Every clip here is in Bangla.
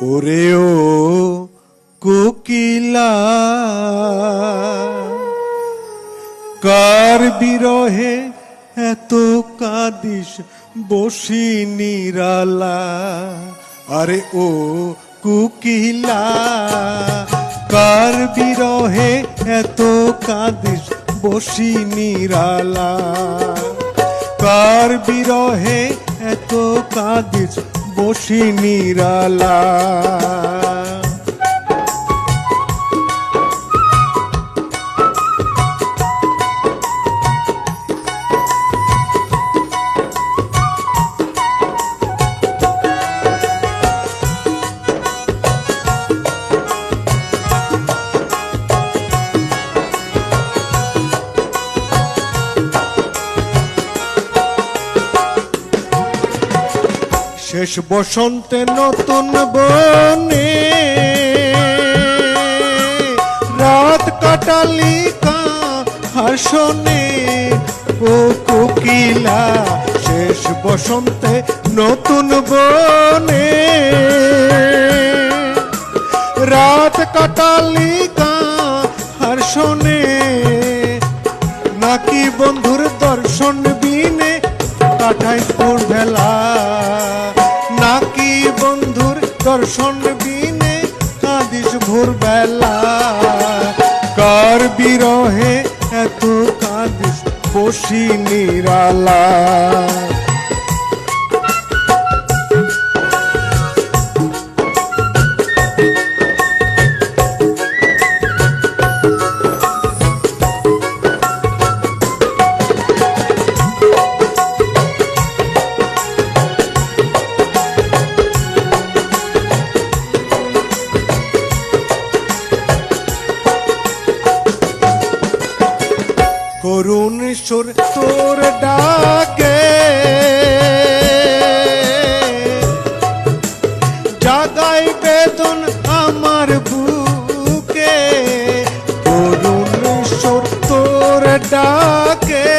ওরে ও কোকিলা কার বিরহে এত কাঁদিস বসি নিরালা। আরে ও কোকিলা কার বিরহে এত কাঁদিস বসি নিরালা। কার বিরহে এত কাঁদিস বসি নিরালা। শেষ বসন্তে নতুন বনে রাত কাটালি হাসনে। ও কোকিলা শেষ বসন্তে নতুন বনে রাত কাটালি হাসনে। নাকি বন্ধুর দর্শন বিনে কাটাই তোর বেলা। নাকি বন্ধুর দর্শন বিনে কাঁদিস ভোরবেলা। কার বিরহে এত কাঁদিস বসি নিরালা। করুণ সুর তোর ডাকে জাগাই বেদন আমার বুকে। করুণ সুর তোর ডাকে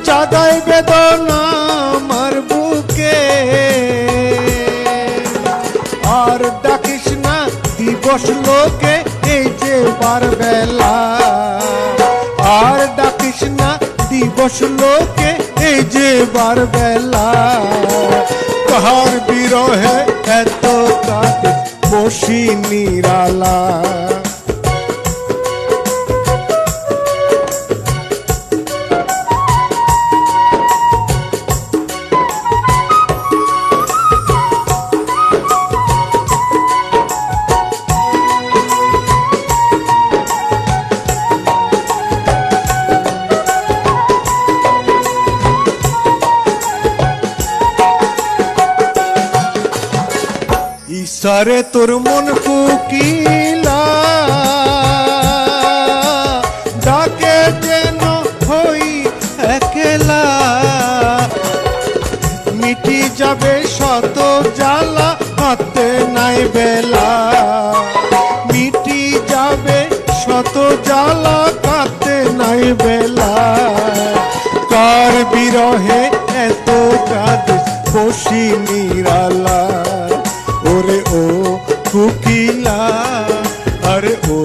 জাগাই বেদন আমার বুকে। আর ডাকিস না দিবস লোকে এই যে বার বেলা। আর ডাকিস না দিবস লোকে এই যে বার বেলা। কার বিরহে এত কাঁদিস বসি নিরালা। ইসারে তোর মন কোকিলা ডাকে যেন হই একলা। মিটি যাবে শত জ্বালা হাতে নাই বেলা। মিটি যাবে শত জ্বালা কাতে নাই বেলা। কার বিরহে এত কাঁদিস বসি নিরালা। ওরে ও কোকিলা আরে ও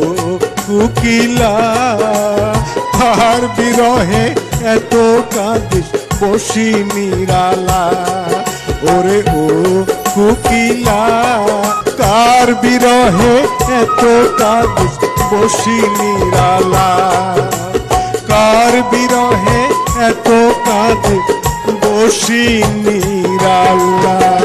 কোকিলা কার বিরহে এত কাঁদিস বসি নিরালা। ওরে ও কোকিলা কার বিরহে এত কাঁদিস বসি নিরালা। কার বিরহে এত কাঁদিস বসি নিরালা।